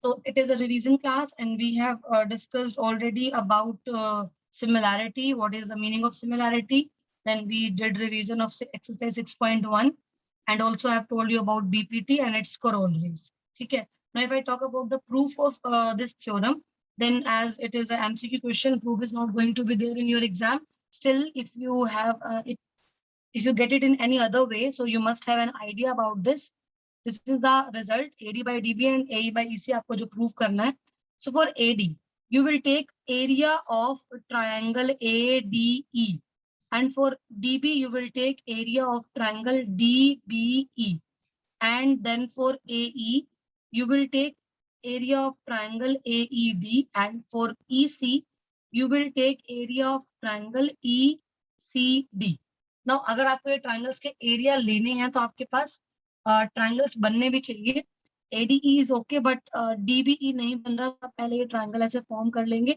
So it is a revision class, and we have discussed already about similarity. What is the meaning of similarity? Then we did revision of exercise 6.1, and also I have told you about BPT and its corollaries. Okay. Now, if I talk about the proof of this theorem, then as it is an MCQ question, proof is not going to be there in your exam. Still, if you have if you get it in any other way, so you must have an idea about this. This is the result, AD by DB and AE by EC आपको जो prove करना है. So for AD, you will take area of triangle ADE, and for DB you will take area of triangle DBE, and then for AE you will take area of triangle AED, and for EC you will take area of triangle ECD. Now अगर आपको ये triangles के area लेने हैं तो आपके पास triangles बनने भी चाहिए. ADE is okay, but DBE नहीं बन रहा. पहले ये ट्राइंगल ऐसे फॉर्म कर लेंगे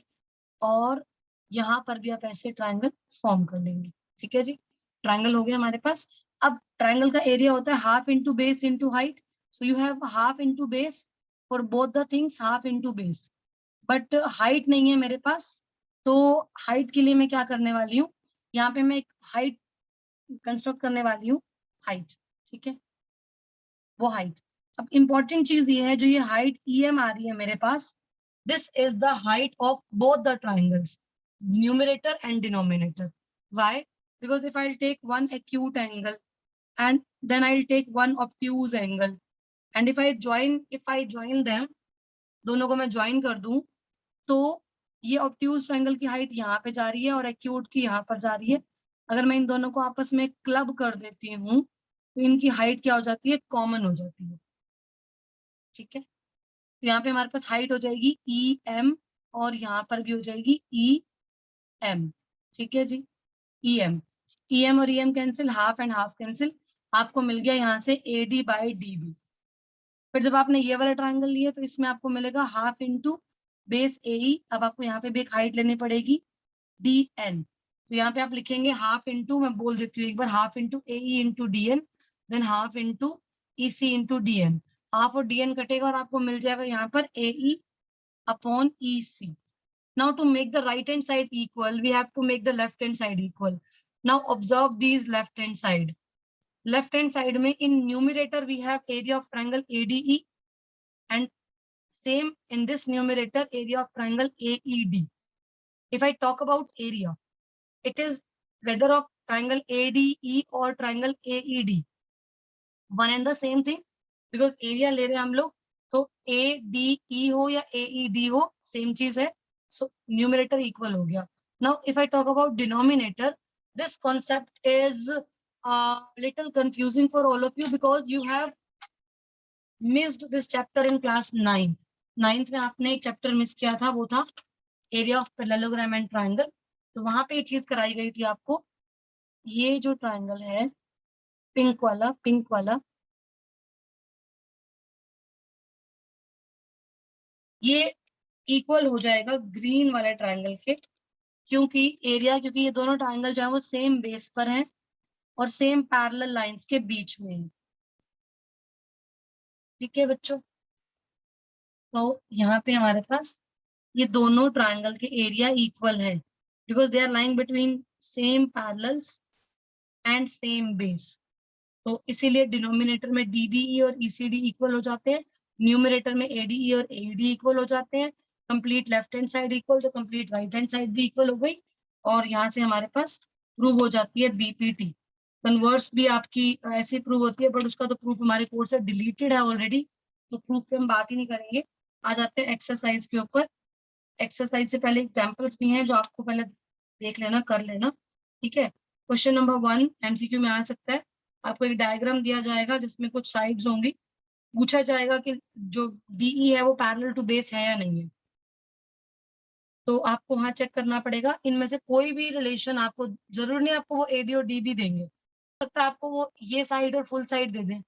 और यहाँ पर भी आप ऐसे ट्राइंगल फॉर्म कर लेंगे. ठीक है जी, ट्राइंगल हो गया हमारे पास. अब ट्राइंगल का एरिया होता है half into base into height. So you have half into base for both the things, half into base. But height नहीं है मेरे पास, तो हाइट के लिए मैं क्या करने वाली हूँ, यहाँ पे मैं एक हाइट कंस्ट्रक्ट करने वाली हूँ, हाइट. ठीक है, वो हाइट. अब इंपॉर्टेंट चीज ये है, जो ये हाइट EM आ रही है मेरे पास, this is the height of both the triangles, numerator and denominator. Why? Because if I take one acute angle and then I'll take one obtuse angle, and if I join them, दोनों को मैं join कर दूं, तो ये obtuse triangle की height यहाँ पे जा रही है और एक्यूट की यहाँ पर जा रही है. अगर मैं इन दोनों को आपस में क्लब कर देती हूँ तो इनकी हाइट क्या हो जाती है, कॉमन हो जाती है. ठीक है, तो यहाँ पे हमारे पास हाइट हो जाएगी EM और यहाँ पर भी हो जाएगी EM. ठीक है जी, EM और EM cancel, half and half cancel. आपको मिल गया यहाँ से AD बाई DB. फिर जब आपने ये वाला ट्रायंगल लिया तो इसमें आपको मिलेगा हाफ इंटू बेस AE. अब आपको यहाँ पे भी एक हाइट लेनी पड़ेगी DN. तो यहाँ पे आप लिखेंगे हाफ इंटू, मैं बोल देती हूँ एक बार, half into AE into DN, then half into EC into DN. Half और DN कटेगा और आपको मिल जाएगा यहाँ पर AE upon EC. Now to make the right hand side equal, we have to make the left hand side equal. Now observe these left hand side. Left hand side में in numerator we have area of triangle ADE, and same in this numerator area of triangle AED. If I talk about area, it is whether of triangle ADE or triangle AED, one and the same thing, because area ले रहे हैं हम लोग, तो ADE हो या AED हो same चीज है. So numerator equal हो गया. Now if I talk about denominator, this concept is little confusing for all of you because you have missed this chapter in class 9th. 9th में आपने एक चैप्टर मिस किया था, वो था area of parallelogram and triangle. तो वहां पे ये चीज कराई गई थी आपको. ये जो ट्रायंगल है पिंक वाला, ये इक्वल हो जाएगा ग्रीन वाले ट्रायंगल के, क्योंकि ये दोनों ट्रायंगल जो है वो सेम बेस पर हैं और सेम पैरेलल लाइंस के बीच में है. ठीक है बच्चों, तो यहाँ पे हमारे पास ये दोनों ट्रायंगल के एरिया इक्वल है because they are lying between same parallels and same base. तो इसीलिए डिनोमिनेटर में DBE और ECD इक्वल हो जाते हैं, न्यूमरेटर में ADE और AED इक्वल हो जाते हैं. Complete left hand side equal, तो कंप्लीट राइट हैंड साइड भी इक्वल हो गई, और यहाँ से हमारे पास प्रूव हो जाती है BPT. कन्वर्स भी आपकी ऐसी प्रूव होती है, बट उसका तो प्रूफ हमारे कोर्स से डिलीटेड है ऑलरेडी, तो प्रूफ पे हम बात ही नहीं करेंगे. आ जाते हैं एक्सरसाइज के ऊपर. एक्सरसाइज से पहले एग्जाम्पल्स भी हैं जो आपको पहले देख लेना, कर लेना. ठीक है, क्वेश्चन नंबर 1 MCQ में आ सकता है. आपको एक डायग्राम दिया जाएगा जिसमें कुछ साइड्स होंगी. पूछा जाएगा कि जो DE है वो पैरेलल टू बेस है या नहीं है, तो आपको वहां चेक करना पड़ेगा. इनमें से कोई भी रिलेशन आपको, जरूर नहीं आपको वो AD और DB देंगे, सकता है आपको वो ये साइड और फुल साइड दे दें,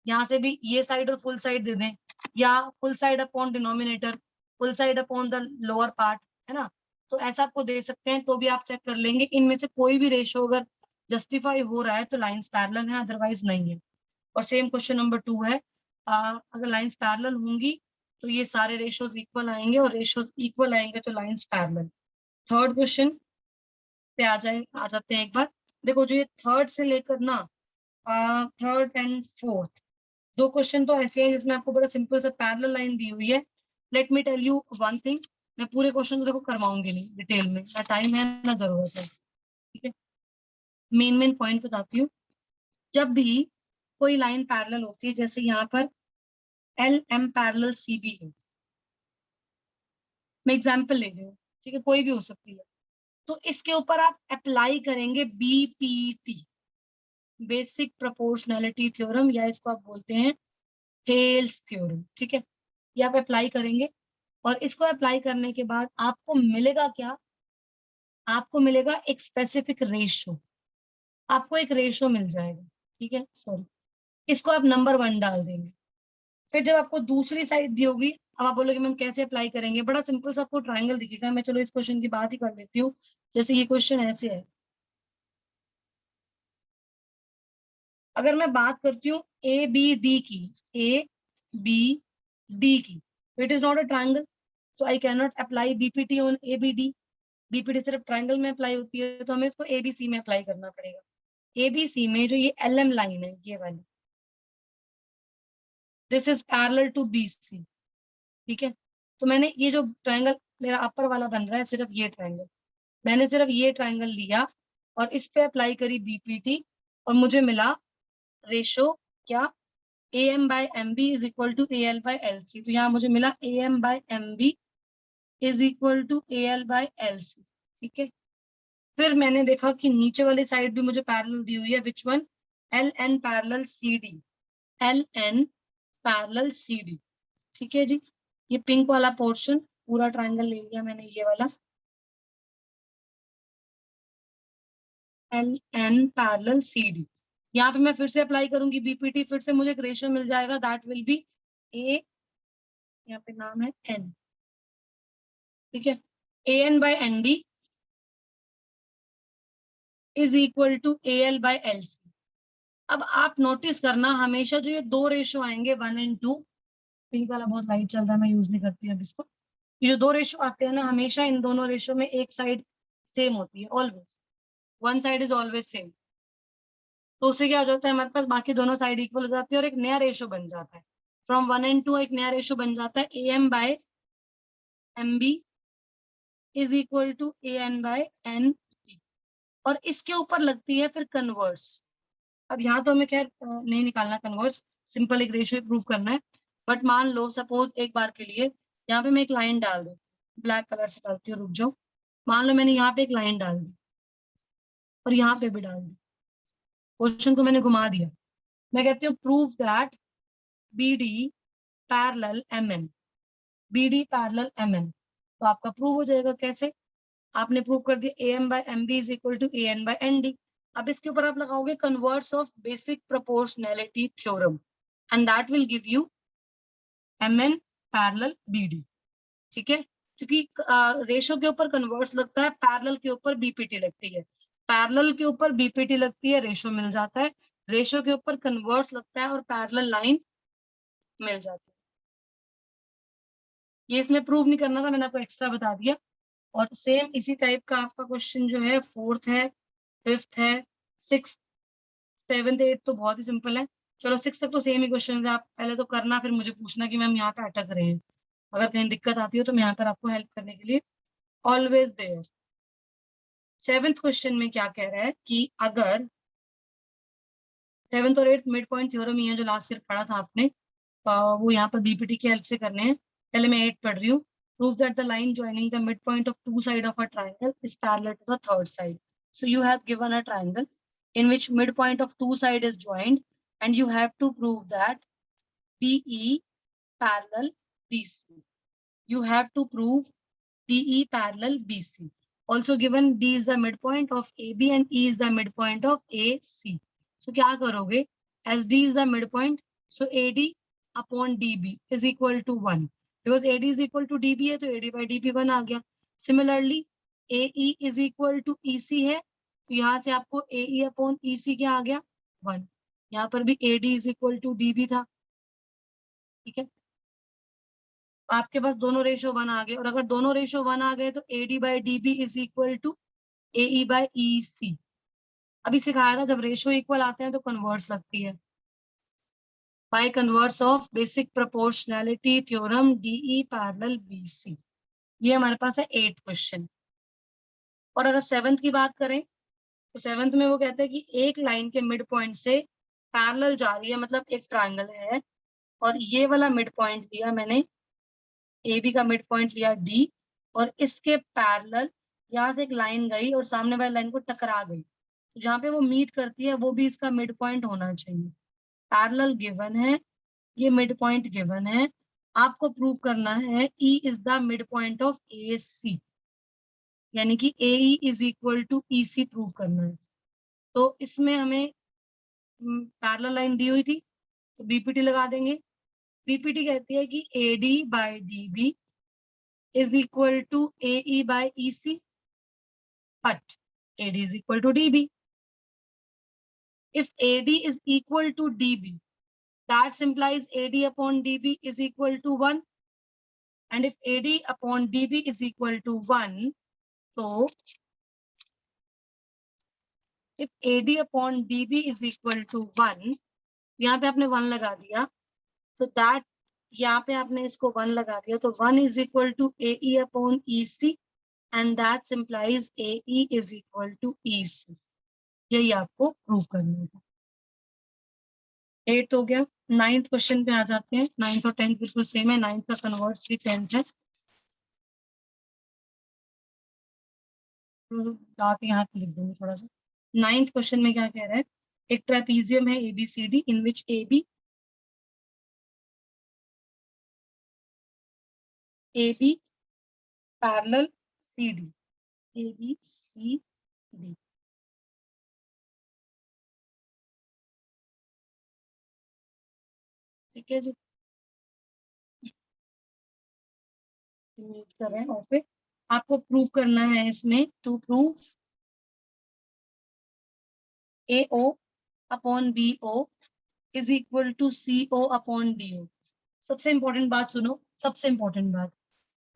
यहाँ से भी ये साइड और फुल साइड दे दें, या full side upon denominator, full side upon the lower part, है ना. तो ऐसा आपको दे सकते हैं, तो भी आप चेक कर लेंगे. इनमें से कोई भी रेशियो अगर जस्टिफाई हो रहा है तो लाइंस पैरेलल है, अदरवाइज नहीं है. और सेम क्वेश्चन नंबर 2 है, अगर लाइंस पैरेलल होंगी तो ये सारे रेशियोज इक्वल आएंगे, और रेशियोज इक्वल आएंगे तो लाइंस पैरेलल। थर्ड क्वेश्चन पे आ जाते हैं एक बार। देखो जो ये थर्ड से लेकर ना थर्ड एंड फोर्थ दो क्वेश्चन तो ऐसे हैं जिसमें आपको बड़ा सिंपल सा पैरेलल लाइन दी हुई है। Let me tell you one thing, मैं पूरे क्वेश्चन को देखो करवाऊंगी नहीं डिटेल में, ना टाइम है ना जरूरत है, ठीक है। मेन मेन पॉइंट बताती हूँ। जब भी कोई लाइन पैरेलल होती है, जैसे यहाँ पर L M parallel C B है, मैं एग्जाम्पल ले रही हूँ, ठीक है, कोई भी हो सकती है। तो इसके ऊपर आप अप्लाई करेंगे बीपीटी, बेसिक प्रोपोर्शनैलिटी थ्योरम, या इसको आप बोलते हैं थेल्स थ्योरम, ठीक है। ये आप अप्लाई करेंगे, और इसको अप्लाई करने के बाद आपको मिलेगा क्या? आपको मिलेगा एक स्पेसिफिक रेशो, आपको एक रेशो मिल जाएगा, ठीक है। सॉरी, इसको आप नंबर 1 डाल देंगे। फिर जब आपको दूसरी साइड दी होगी, अब आप बोलोगे मैम कैसे अप्लाई करेंगे? बड़ा सिंपल सा आपको ट्रायंगल दिखेगा। मैं चलो इस क्वेश्चन की बात ही कर लेती हूँ। जैसे ये क्वेश्चन ऐसे है, अगर मैं बात करती हूँ ए बी डी की, ए बी डी की, it is not a triangle, so I can not apply BPT on A B D. BPT सिर्फ ट्रायंगल में अप्लाई होती है, तो हमें इसको एबीसी में अप्लाई करना पड़ेगा। एबीसी में जो ये एल एम लाइन है, ये वाली, this is parallel to BC, ठीक है। तो मैंने ये जो ट्रायंगल मेरा अपर वाला बन रहा है, सिर्फ ये ट्रायंगल, मैंने सिर्फ ये ट्रायंगल लिया और इस पे अप्लाई करी बीपीटी, और मुझे मिला रेशो क्या? A M by M B is equal to A L by L C. तो यहाँ मुझे मिला A M by M B is equal to A L by L C, ठीक है। फिर मैंने देखा कि नीचे वाली साइड भी मुझे पैरेलल दी हुई है, which one? L N parallel C D, L N parallel C D, ठीक है जी। ये पिंक वाला पोर्शन पूरा ट्रायंगल ले लिया मैंने, ये वाला L N parallel C D. यहाँ पे मैं फिर से अप्लाई करूंगी बीपीटी, फिर से मुझे एक रेशियो मिल जाएगा, दैट विल बी ए, यहाँ पे नाम है एन, ठीक है। A N by N D is equal to A L by L C. अब आप नोटिस करना, हमेशा जो ये दो रेशो आएंगे 1 and 2, पिंक वाला बहुत लाइट चल रहा है, मैं यूज नहीं करती अब इसको। ये जो दो रेशो आते हैं ना, हमेशा इन दोनों रेशो में एक साइड सेम होती है, always one side is always same. तो उससे क्या हो जाता है, हमारे पास बाकी दोनों साइड इक्वल हो जाती है और एक नया रेशो बन जाता है। फ्रॉम 1 and 2 एक नया रेशो बन जाता है, A M by M B is equal to A N by N B, और इसके ऊपर लगती है फिर कन्वर्स। अब यहाँ तो हमें खैर नहीं निकालना कन्वर्स, सिंपल एक रेशियो प्रूव करना है। बट मान लो सपोज एक बार के लिए यहाँ पे मैं एक लाइन डाल दूँ, ब्लैक कलर से डालती हूँ, रुक जाओ। मान लो मैंने यहाँ पे एक लाइन डाल दी और यहाँ पे भी डाल दी, क्वेश्चन को मैंने घुमा दिया। मैं कहती हूँ prove that B D parallel M N, B D parallel M N. तो आपका प्रूव हो जाएगा। कैसे? आपने प्रूव कर दिया A M by M B is equal to A N by N D. अब इसके ऊपर आप लगाओगे converse of basic proportionality theorem, and that will give you M N parallel B D, ठीक है। क्योंकि रेशो के ऊपर कन्वर्स लगता है, पैरेलल के ऊपर बीपीटी लगती है, पैरेलल के ऊपर बीपीटी लगती है, रेशो मिल जाता है। रेशो के ऊपर कन्वर्स लगता है और पैरेलल लाइन मिल जाती है। ये इसमें प्रूव नहीं करना था, मैंने आपको एक्स्ट्रा बता दिया। और सेम इसी टाइप का आपका क्वेश्चन जो है फोर्थ है, फिफ्थ है, सिक्स, सेवंथ, एट तो बहुत ही सिंपल है। चलो सिक्स तक तो सेम ही क्वेश्चन है, आप पहले तो करना, फिर मुझे पूछना कि मैम यहाँ पे अटक रहे हैं। अगर कहीं दिक्कत आती हो तो मैं यहाँ पर आपको हेल्प करने के लिए ऑलवेज देयर। सेवेंथ क्वेश्चन में क्या कह रहा है कि अगर सेवेंथ और एट्थ मिड पॉइंट थ्योरम ही है जो लास्ट ईयर पढ़ा था आपने, वो यहाँ पर बीपीटी की हेल्प से करने हैं। पहले मैं 8 पढ़ रही हूँ। Prove that the line joining the mid point of two side of a triangle is parallel to the third side. So you have given a triangle in which midpoint of two side is joined, and you have to prove that DE parallel BC. You have to prove DE parallel BC. Also given D is the midpoint of AB and E is the midpoint of AC. So क्या करोगे? As D is the midpoint, so AD upon DB is equal to 1. Because AD is equal to DB है तो AD by DB 1 आ गया. Similarly, AE is equal to EC है, तो यहाँ से आपको AE upon EC क्या आ गया? 1. यहाँ पर भी AD is equal to DB था, ठीक है। आपके पास दोनों रेशो 1 आ गए, और अगर दोनों रेशो 1 आ गए तो AD by DB is equal to AE by EC। अभी सिखाया था जब रेशो इक्वल आते हैं तो कन्वर्स लगती है, by converse of basic proportionality theorem DE parallel BC। ये हमारे पास है 8th क्वेश्चन। और अगर 7th की बात करें तो 7th में वो कहते हैं कि एक लाइन के मिड पॉइंट से पैरेलल जा रही है, मतलब एक ट्रायंगल है और ये वाला मिड पॉइंट लिया मैंने, AB का मिड पॉइंट लिया D, और इसके पैरेलल यहाँ से एक लाइन गई और सामने वाली लाइन को टकरा गई, तो जहाँ पे वो मीट करती है वो भी इसका मिड पॉइंट होना चाहिए। पैरेलल गिवन है, ये मिड पॉइंट गिवन है, आपको प्रूव करना है E is the mid point of AC, यानी कि AE is equal to EC prove करना है। तो इसमें हमें पैरेलल लाइन दी हुई थी तो BPT लगा देंगे। BPT कहती है कि AD by DB is equal to AE by EC, but AD is equal to DB. If AD is equal to DB, that implies AD upon DB is equal to 1. And if AD upon DB is equal to 1, so if AD upon DB is equal to 1, यहाँ पे आपने 1 लगा दिया, तो that यहाँ पे आपने इसको 1 लगा दिया, तो 1 is equal to AE upon EC, and that implies AE is equal to EC. यही आपको प्रूव करना है। 8 हो गया। 9th क्वेश्चन पे आ जाते हैं। 9th और 10th बिल्कुल सेम है, 9th का कन्वर्स भी 10th है। डार्क यहाँ पे लिख दूंगी थोड़ा सा। 9th क्वेश्चन में क्या कह रहा है, एक ट्रेपीजियम है ABCD इन विच AB पैरेलल CD, ABCD। ठीक है जी, कर रहे हैं। और फिर आपको प्रूव करना है इसमें, to prove AO upon BO is equal to CO upon DO। सबसे इंपॉर्टेंट बात सुनो, सबसे इंपॉर्टेंट बात,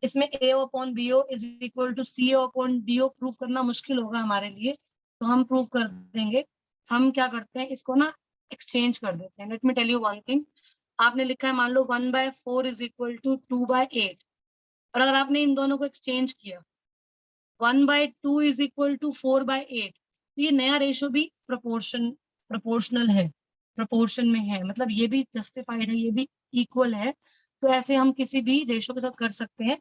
इसमें AO upon BO is equal to CO upon DO prove करना मुश्किल होगा हमारे लिए, तो हम प्रूव कर देंगे। हम क्या करते हैं, इसको ना एक्सचेंज कर देते हैं। Let me tell you one thing, आपने लिखा है मान लो 1/4 इज इक्वल टू 2/8, और अगर आपने इन दोनों को एक्सचेंज किया 1/2 इज इक्वल टू 4/8, तो ये नया रेशो भी प्रोपोर्शनल है, प्रोपोर्शन में है, मतलब ये भी जस्टिफाइड है, ये भी इक्वल है। तो ऐसे हम किसी भी रेशो के साथ कर सकते हैं,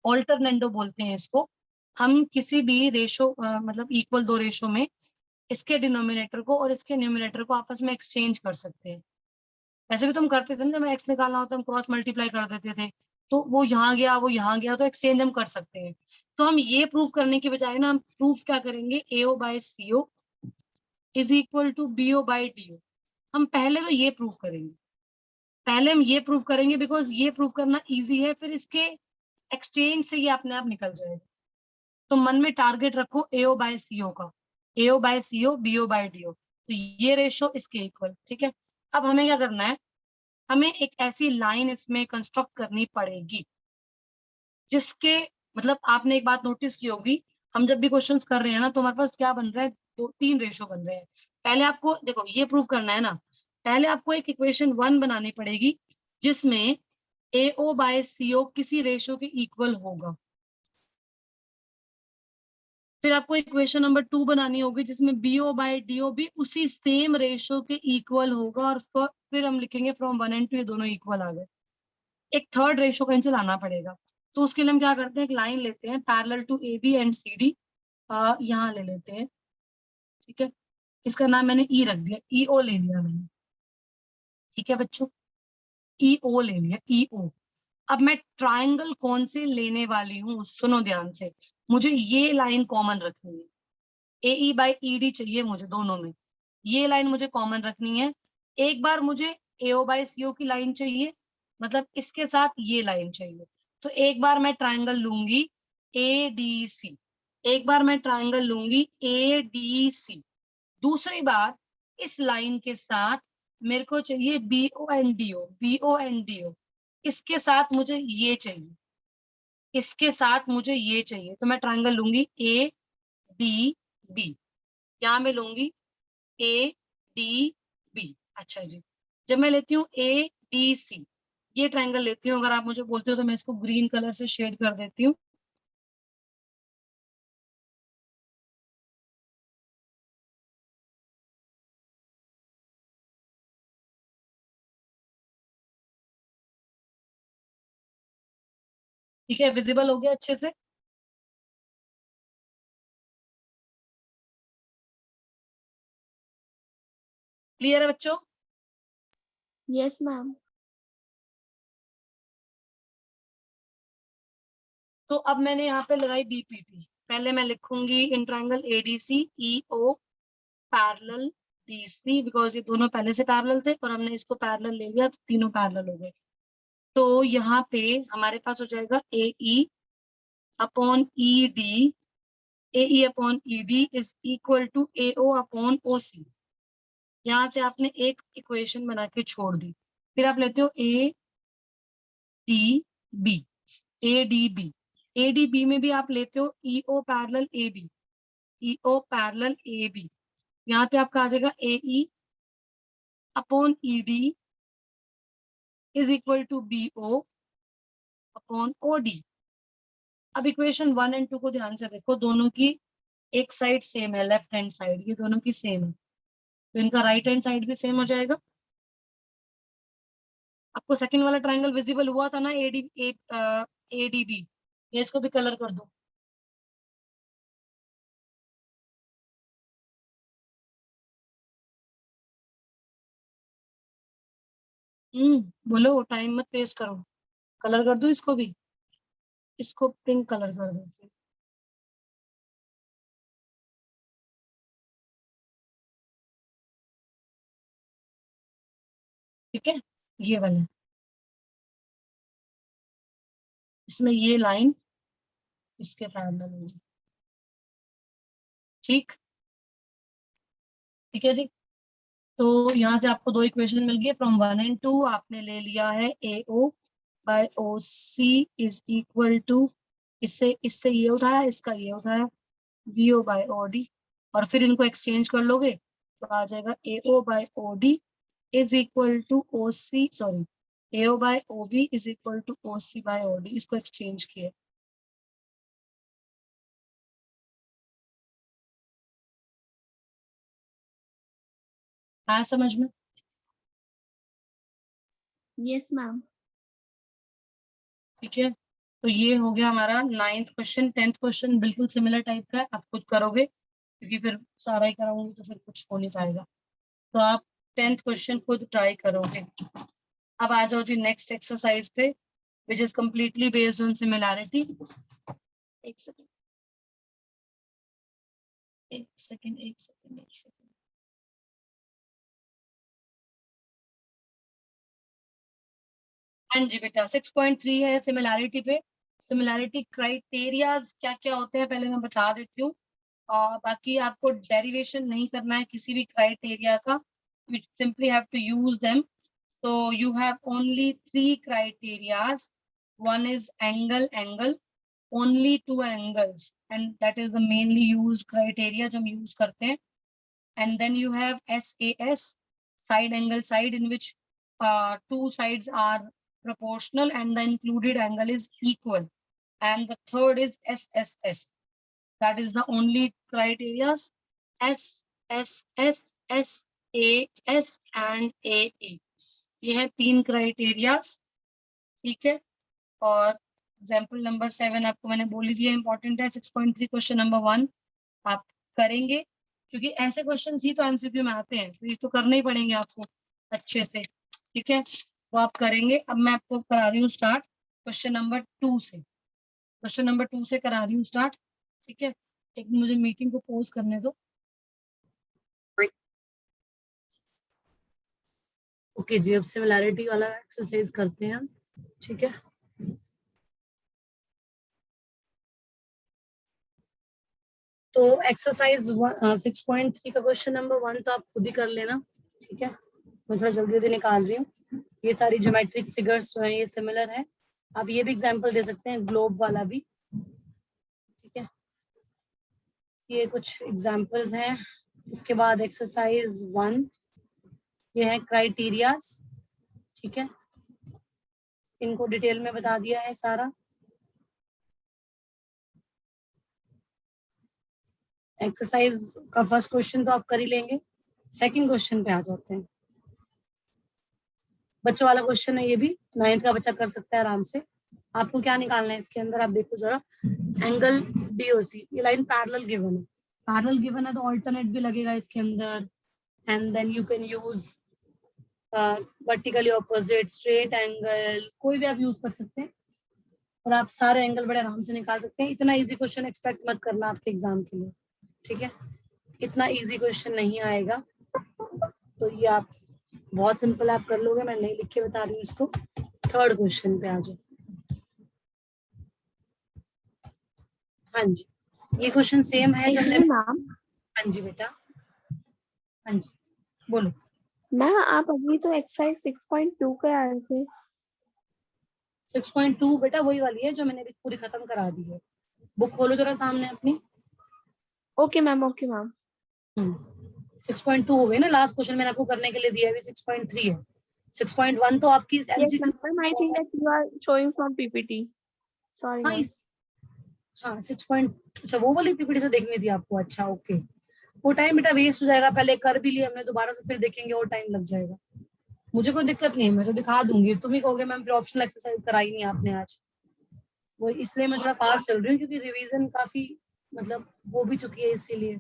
ऑल्टरनेंडो बोलते हैं इसको। हम किसी भी रेशो मतलब इक्वल दो रेशो में इसके डिनोमिनेटर को और इसके न्यूमिनेटर को आपस में एक्सचेंज कर सकते हैं। वैसे भी तो हम करते थे ना, जब एक्स निकालना होता है हम क्रॉस मल्टीप्लाई कर देते थे, तो वो यहाँ गया वो यहाँ गया, तो एक्सचेंज हम कर सकते हैं। तो हम ये प्रूफ करने के बजाय ना हम प्रूफ क्या करेंगे, AO by CO is equal to BO by DO। हम पहले तो ये प्रूफ करेंगे, पहले हम ये प्रूफ करेंगे बिकॉज ये प्रूफ करना इजी है, फिर इसके एक्सचेंज से ये अपने आप निकल जाएगा। तो मन में टारगेट रखो AO बाय CO का, AO by CO BO by DO, तो ये रेशो इसके इक्वल। ठीक है, अब हमें क्या करना है, हमें एक ऐसी लाइन इसमें कंस्ट्रक्ट करनी पड़ेगी जिसके, मतलब आपने एक बात नोटिस की होगी, हम जब भी क्वेश्चंस कर रहे हैं ना तो हमारे पास क्या बन रहा है, 2-3 रेशो बन रहे हैं। पहले आपको देखो ये प्रूव करना है ना, पहले आपको एक इक्वेशन 1 बनानी पड़ेगी जिसमें AO बाय CO किसी रेशो के इक्वल होगा। फिर आपको इक्वेशन नंबर 2 बनानी होगी जिसमें BO बाय DO भी उसी सेम रेशो के इक्वल होगा, और फिर हम लिखेंगे फ्रॉम 1 and 2 ये दोनों इक्वल आ गए। एक थर्ड रेशो का इनसे लाना पड़ेगा, तो उसके लिए हम क्या करते हैं, एक लाइन लेते हैं parallel to AB and CD, यहाँ ले लेते हैं। ठीक है, इसका नाम मैंने E रख दिया, EO ले लिया मैंने। ठीक है बच्चों, EO ले लिया, EO। अब मैं ट्राइंगल कौन से लेने वाली हूँ, सुनो ध्यान से, मुझे ये लाइन कॉमन रखनी है, AE बाई ED चाहिए मुझे दोनों में, ये लाइन मुझे कॉमन रखनी है। एक बार मुझे AO बाई CO की लाइन चाहिए, मतलब इसके साथ ये लाइन चाहिए, तो एक बार मैं ट्राइंगल लूंगी ADC, एक बार मैं ट्राइंगल लूंगी ADC, दूसरी बार इस लाइन के साथ मेरे को चाहिए BO and DO, BO and DO। इसके साथ मुझे ये चाहिए, इसके साथ मुझे ये चाहिए, तो मैं ट्रायंगल लूंगी ए डी बी। यहाँ मैं लूंगी ए डी बी। अच्छा जी, जब मैं लेती हूँ ए डी सी, ये ट्रायंगल लेती हूँ, अगर आप मुझे बोलते हो तो मैं इसको ग्रीन कलर से शेड कर देती हूँ। ठीक है, विजिबल हो गया अच्छे से? क्लियर है बच्चों? Yes ma'am. तो अब मैंने यहाँ पे लगाई बीपीटी। पहले मैं लिखूंगी in triangle ADC EO parallel DC, because ये दोनों पहले से पैरेलल थे और हमने इसको पैरेलल ले लिया तो तीनों पैरेलल हो गए। तो यहाँ पे हमारे पास हो जाएगा A E upon E D, A E upon E D is equal to A O upon O C. यहाँ से आपने एक इक्वेशन बना के छोड़ दी। फिर आप लेते हो A D B, A D B, A D B में भी आप लेते हो E O parallel A B, E O parallel A B. यहाँ पे आपका आ जाएगा A E upon E D is equal to B O upon O D. अब इक्वेशन 1 एंड 2 को ध्यान से देखो, दोनों की एक साइड सेम है, लेफ्ट हैंड साइड, ये दोनों की सेम है, तो इनका राइट हैंड साइड भी सेम हो जाएगा। आपको सेकंड वाला ट्रायंगल विजिबल हुआ था ना, ए डी बी, ये इसको भी कलर कर दो। बोलो, टाइम मत वेस्ट करो, कलर कर दो इसको भी, इसको पिंक कलर कर दो। ठीक है, ये वाला, इसमें ये लाइन इसके पैरेलल होगी। ठीक, ठीक है जी। तो यहाँ से आपको दो इक्वेशन मिल गई, फ्रॉम 1 एंड 2 आपने ले लिया है A O by O C is equal to, इससे इससे ये उठाया, इसका ये उठाया, V O by O D, और फिर इनको एक्सचेंज कर लोगे तो आ जाएगा A O by O D is equal to O C, sorry, A O by O B is equal to O C by O D. इसको एक्सचेंज किए। आया समझ में? Yes ma'am. ठीक है, तो ये हो गया हमारा 9th क्वेश्चन। 10th क्वेश्चन बिल्कुल सिमिलर टाइप का है, आप खुद करोगे क्योंकि फिर सारा ही कराऊंगी तो फिर कुछ हो नहीं पाएगा, तो आप 10th क्वेश्चन खुद ट्राई करोगे। अब आ जाओ जी नेक्स्ट एक्सरसाइज पे, which is completely based on similarity. एक सेकेंड, एक सेकेंड, एक सेकेंड, एक सेकेंड। हाँ जी बेटा, 6.3 है सिमिलैरिटी पे। सिमिलैरिटी क्राइटेरियाज क्या क्या होते हैं पहले मैं बता देती हूँ, और बाकी आपको डेरिवेशन नहीं करना है किसी भी क्राइटेरिया का, you simply have to use them. So you have only 3 criterias. One is angle, only 2 angles, and that is the mainly used criteria जो हम use करते हैं. And then you have SAS, side angle, side in which 2 sides are proportional and the included angle is equal. And the third is SSS. That is the only criteria. S, S, S, S, A, S and A, A. ये है 3 criteria. ठीक है, और example number 7 आपको मैंने बोल ही दिया, important है। 6.3 क्वेश्चन नंबर 1 आप करेंगे, क्योंकि ऐसे क्वेश्चन ही तो एमसीक्यू में आते हैं, तो ये तो करने ही पड़ेंगे आपको अच्छे से। ठीक है, तो आप करेंगे। अब मैं आपको करा रही हूँ स्टार्ट क्वेश्चन नंबर 2 से, क्वेश्चन नंबर 2 से करा रही हूँ स्टार्ट। ठीक है, एक मुझे मीटिंग को पोज करने दो। ओके जी, अब सिमिलैरिटी वाला एक्सरसाइज करते हैं हम। ठीक है, तो एक्सरसाइज 6.3 का क्वेश्चन नंबर 1 तो आप खुद ही कर लेना। ठीक है, मैं थोड़ा जल्दी जल्दी निकाल रही हूँ। ये सारी ज्योमेट्रिक फिगर्स जो हैं ये सिमिलर है। आप ये भी एग्जांपल दे सकते हैं, ग्लोब वाला भी, ठीक है। ये कुछ एग्जांपल्स हैं। इसके बाद एक्सरसाइज 1, ये है क्राइटेरियाज, ठीक है। इनको डिटेल में बता दिया है सारा। एक्सरसाइज का फर्स्ट क्वेश्चन तो आप कर ही लेंगे। सेकंड क्वेश्चन पे आ जाते हैं। बच्चों वाला क्वेश्चन है ये भी, 9th का बच्चा कर सकता है आराम से। आपको क्या निकालना है इसके अंदर, आप देखो जरा, एंगल डीओसी, ये लाइन पैरेलल गिवन है। पैरेलल गिवन है तो ऑल्टरनेट भी लगेगा इसके अंदर, and then you can use vertically opposite, straight angle, कोई भी आप यूज कर सकते हैं और आप सारे एंगल बड़े आराम से निकाल सकते हैं। इतना इजी क्वेश्चन एक्सपेक्ट मत करना आपके एग्जाम के लिए, ठीक है। इतना इजी क्वेश्चन नहीं आएगा, तो ये आप बहुत सिंपल आप कर लोगे, मैं नहीं लिख के बता रही हूँ इसको। थर्ड क्वेश्चन पे आ जाओ। हाँ जी, ये क्वेश्चन सेम है जो हमने, मैम। हाँ जी बेटा, हाँ जी बोलो। मैम आप अभी तो एक्सरसाइज 6.2 करा रहे थे। 6.2 बेटा वही वाली है जो मैंने अभी पूरी खत्म करा दी है। बुक खोलो जरा सामने अपनी। Okay ma'am, okay ma'am. 6.2 हो गई ना, लास्ट क्वेश्चन मैंने आपको करने के लिए दिया है, अभी 6.3 है। 6.1 तो आपकी Yes, MCQ, ma'am. I think that you are showing from PPT. Sorry, हाँ ma'am. हाँ 6 पॉइंट, अच्छा वो वाली पीपीटी से देखनी थी आपको, अच्छा ओके। वो टाइम बेटा वेस्ट हो जाएगा, पहले कर भी लिया हमने, दोबारा से फिर देखेंगे और टाइम लग जाएगा। मुझे कोई दिक्कत नहीं है, मैं तो दिखा दूंगी। तुम ही कहोगे मैम फिर ऑप्शनल एक्सरसाइज कराई नहीं आपने आज, वो इसलिए मैं थोड़ा फास्ट चल रही हूँ क्योंकि रिवीजन काफी मतलब हो भी चुकी है इसीलिए,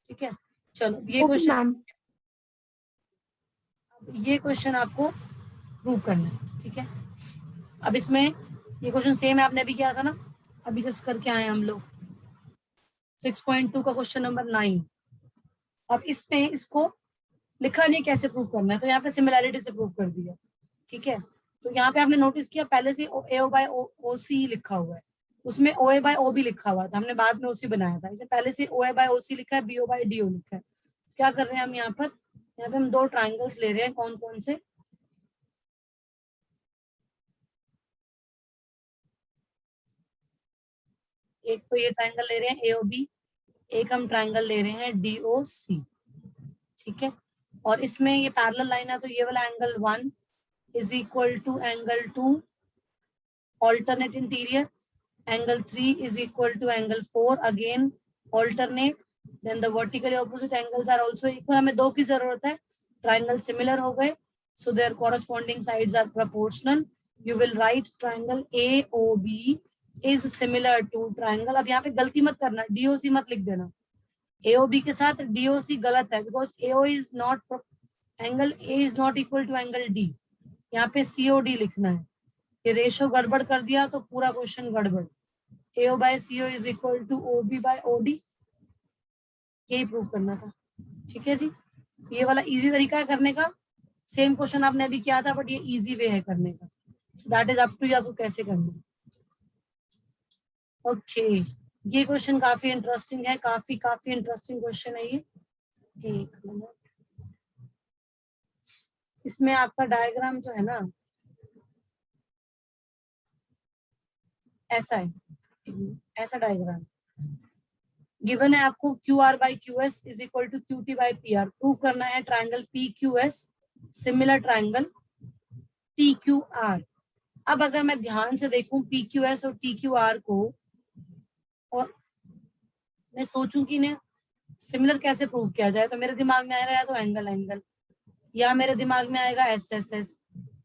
ठीक है। चलो ये Okay, क्वेश्चन, ma'am. ये क्वेश्चन आपको प्रूव करना है, ठीक है। अब इसमें ये क्वेश्चन सेम है, आपने अभी किया था ना, अभी जस्ट करके आए हम लोग। 6.2 का क्वेश्चन नंबर 9। अब इसमें इसको लिखा नहीं कैसे प्रूव करना है, तो यहाँ पे सिमिलैरिटी से प्रूव कर दिया, ठीक है। तो यहाँ पे आपने नोटिस किया पहले से AO बाय OC लिखा हुआ है, उसमें OA बाय OB लिखा हुआ था, हमने बाद में OC बनाया था। इसे पहले से OA बाय OC लिखा है, BO बाय DO लिखा है। क्या कर रहे हैं हम यहाँ पर, यहाँ पे हम दो ट्राइंगल्स ले रहे हैं, कौन कौन से, एक तो ये ट्राइंगल ले रहे हैं AOB, एक हम ट्राइंगल ले रहे हैं DOC, ठीक है। और इसमें ये पैरेलल लाइन है, तो ये वाला angle 1 is equal to angle 2 alternate interior, angle 3 is equal to angle 4 again alternate, then the vertically opposite angles are also equal। हमें दो की जरूरत है, triangle similar हो गए, so their corresponding sides are proportional। you will write triangle AOB is similar to triangle, अब यहाँ पे गलती मत करना, DOC मत लिख देना, AOB के साथ DOC गलत है, because AO is not, angle A is not equal to angle D, यहाँ पे COD लिखना है। ये रेशो गड़बड़ कर दिया तो पूरा क्वेश्चन गड़बड़। AO by CO is equal to OB by OD, यही प्रूव करना था, ठीक है जी। ये वाला इजी तरीका है करने का, सेम क्वेश्चन आपने अभी किया था बट ये इजी वे है करने का, that is up to you आपको कैसे करना है। ओके ये क्वेश्चन काफी इंटरेस्टिंग है, काफी इंटरेस्टिंग क्वेश्चन है ये। एक मिनट, इसमें आपका डायग्राम जो है ना ऐसा है, ऐसा डायग्राम गिवन है आपको, QR by QS is equal to QT by PR। Prove करना है triangle PQS similar triangle TQR। अब अगर मैं ध्यान से देखूं PQS और TQR को और मैं सोचूं कि इन्हें सिमिलर कैसे प्रूव किया जाए, तो मेरे दिमाग में आएगा या तो एंगल, या मेरे दिमाग में आएगा SSS,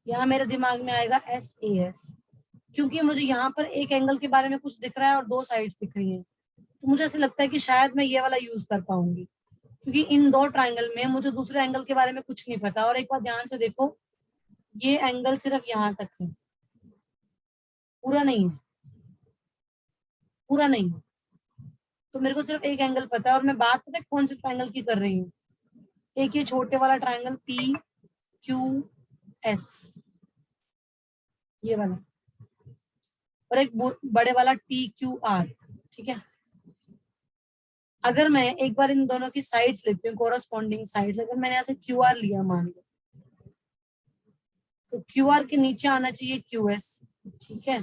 या मेरे दिमाग में आएगा SAS। क्योंकि मुझे यहाँ पर एक एंगल के बारे में कुछ दिख रहा है और दो साइड्स दिख रही हैं, तो मुझे ऐसा लगता है कि शायद मैं ये वाला यूज कर पाऊंगी, क्योंकि इन दो ट्राइंगल में मुझे दूसरे एंगल के बारे में कुछ नहीं पता। और एक बार ध्यान से देखो, ये एंगल सिर्फ यहाँ तक है, पूरा नहीं है, पूरा नहीं है। तो मेरे को सिर्फ एक एंगल पता है, और मैं बात पता है कौन से ट्राइंगल की कर रही हूँ, एक ये छोटे वाला ट्राइंगल PQS, ये वाला, और एक बड़े वाला TQR, ठीक है। अगर मैं एक बार इन दोनों की साइड्स लिखती हूँ, कोरस्पॉन्डिंग साइड्स, अगर मैंने यहाँ से क्यू आर लिया मान लो, तो क्यू आर के नीचे आना चाहिए क्यू एस, ठीक है।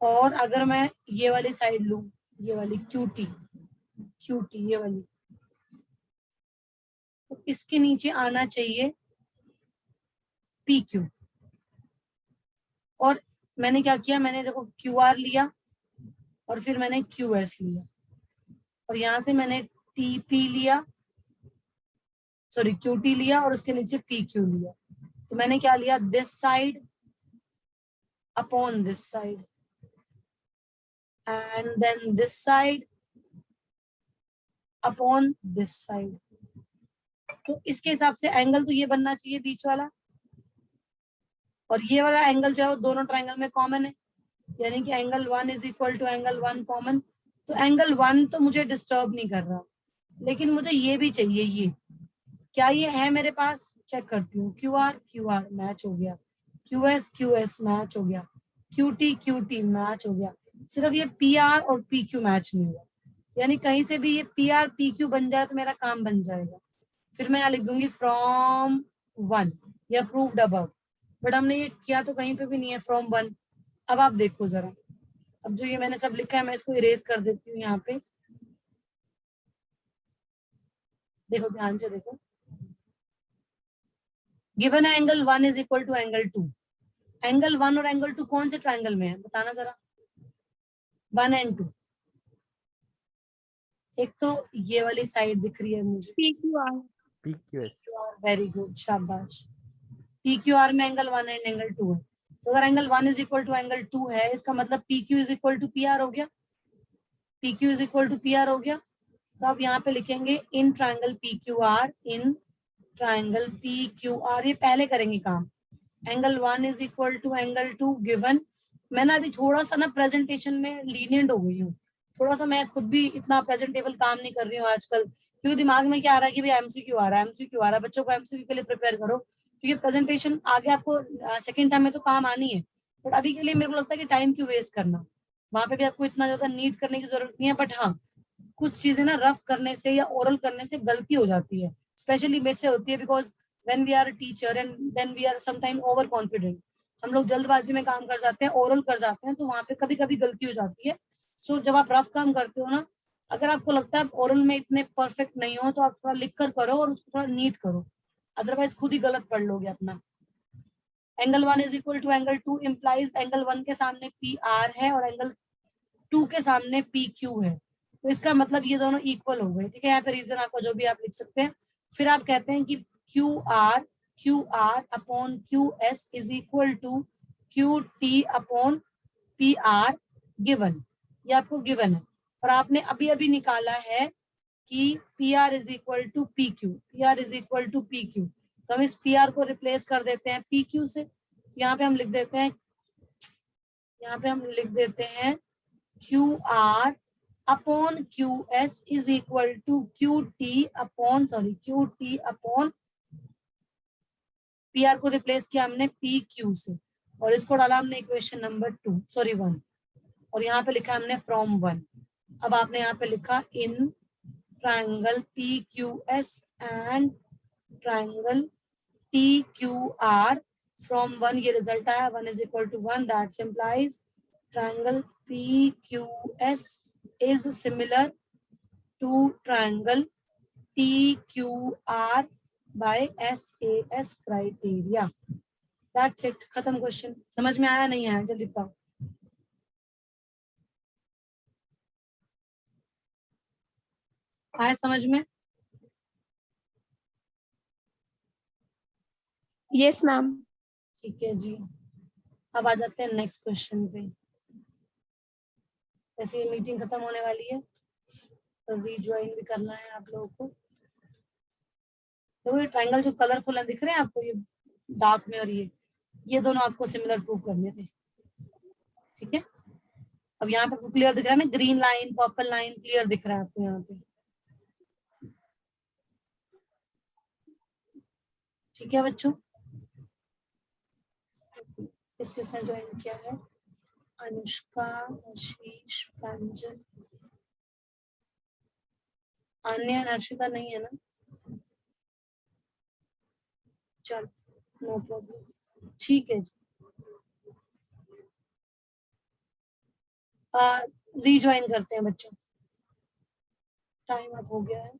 और अगर मैं ये वाली साइड लूं, ये वाली क्यू टी, ये वाली, तो इसके नीचे आना चाहिए पी क्यू। और मैंने क्या किया, मैंने देखो क्यू आर लिया और फिर मैंने क्यू एस लिया, और यहां से मैंने टी पी लिया, सॉरी क्यू टी लिया, और उसके नीचे पी क्यू लिया। तो मैंने क्या लिया, this side upon this side, and then this side upon this side. तो इसके हिसाब से एंगल तो ये बनना चाहिए बीच वाला, और ये वाला एंगल जो है वो दोनों ट्रायंगल में कॉमन है, यानी कि angle 1 is equal to angle 1 common. तो एंगल 1 तो मुझे डिस्टर्ब नहीं कर रहा, लेकिन मुझे ये भी चाहिए, ये क्या ये है मेरे पास, चेक करती हूँ। क्यू आर मैच हो गया, क्यू एस मैच हो गया, क्यू टी मैच हो गया, सिर्फ ये पी आर और पी क्यू मैच नहीं हुआ। यानी कहीं से भी ये पी आर पी क्यू बन जाए तो मेरा काम बन जाएगा। फिर मैं यहाँ लिख दूंगी फ्रॉम 1 या प्रूव्ड अबव, बट हमने ये किया तो कहीं पे भी नहीं है फ्रॉम 1। अब आप देखो जरा, अब जो ये मैंने सब लिखा है मैं इसको इरेज कर देती हूँ यहाँ पे, देखो ध्यान से देखो। Given angle 1 is equal to angle 2, angle 1 और एंगल 2 कौन से ट्रायंगल में है बताना जरा, 1 एंड 2। एक तो ये वाली साइड दिख रही है मुझे, PQR. PQS. वेरी गुड, शाबाश। पी क्यू आर में एंगल 1 एंड एंगल 2 है, तो अगर angle 1 is equal to angle 2 है, इसका मतलब P Q is equal to P R हो गया, P Q is equal to P R हो गया। तो आप यहाँ पे लिखेंगे in triangle P Q R, in triangle P Q R, ये पहले करेंगे काम। Angle 1 is equal to angle 2 given. मैं ना अभी थोड़ा सा ना प्रेजेंटेशन में लीनियंट हो गई हूँ, थोड़ा सा मैं खुद भी इतना प्रेजेंटेबल काम नहीं कर रही हूँ आजकल, क्योंकि दिमाग में क्या आ रहा है कि भाई एमसीक्यू आ रहा है, एमसीक्यू आ रहा है। बच्चों को एमसीक्यू के लिए प्रिपेयर करो, क्योंकि प्रेजेंटेशन आगे आपको सेकंड टाइम में तो काम आनी है, बट अभी के लिए मेरे को लगता है कि टाइम क्यों वेस्ट करना, वहां पे भी आपको इतना ज्यादा नीड करने की जरूरत नहीं है। बट हाँ, कुछ चीजें ना रफ करने से या ओरल करने से गलती हो जाती है, स्पेशली मेरे से होती है, because when we are a teacher and then we are sometime over confident, हम लोग जल्दबाजी में काम कर जाते हैं, ओरल कर जाते हैं, तो वहां पे कभी कभी गलती हो जाती है। सो जब आप रफ काम करते हो ना, अगर आपको लगता है ओरल में इतने परफेक्ट नहीं हो, तो आप थोड़ा लिख कर करो और उसको थोड़ा नीट करो, अदरवाइज खुद ही गलत पढ़ लोगे अपना। Angle 1 is equal to angle 2 implies angle 1 के सामने पी आर है और एंगल 2 के सामने पी क्यू है, तो इसका मतलब ये दोनों इक्वल हो गए, ठीक है। यहाँ पे रीजन आपको जो भी आप लिख सकते हैं। फिर आप कहते हैं कि Q R upon Q S is equal to Q T upon P R given, ये आपको गिवन है। और आपने अभी अभी निकाला है कि P R is equal to P Q, P R is equal to P Q, तो हम इस पी आर को रिप्लेस कर देते हैं पी क्यू से। यहाँ पे हम लिख देते हैं, यहाँ पे हम लिख देते हैं Q R upon Q S is equal to Q T upon P R को रिप्लेस किया हमने पी क्यू से, और इसको डाला हमने इक्वेशन नंबर 1, और यहाँ पे लिखा हमने फ्रॉम 1। अब आपने यहाँ पे लिखा in triangle P Q S and triangle T Q R from 1, ये रिजल्ट आया 1 is equal to 1, that simplifies triangle PQS is similar to triangle TQR by SAS criteria. That's it. खत्म क्वेश्चन। समझ में आया नहीं आया जल्दी बताओ। आया समझ में? Yes, ma'am. ठीक है जी, अब आ जाते हैं नेक्स्ट क्वेश्चन पे। वैसे ये मीटिंग खत्म होने वाली है, तो रीज्वाइन भी करना है आप लोगों को। तो ये ट्रायंगल जो कलरफुल है दिख रहे हैं आपको, ये डार्क में और ये दोनों आपको सिमिलर प्रूव करने थे, ठीक है। अब यहाँ पे क्लियर दिख रहा है ना, green line purple line clear दिख रहा है आपको यहाँ पे, ठीक है बच्चों। किसने ज्वाइन किया है? अनुष्का, आशीष, प्रांजल, अन्य नर्शिता नहीं है ना? चल नो प्रॉब्लम, ठीक है जी। रिज्वाइन करते हैं बच्चों, टाइम अब हो गया है।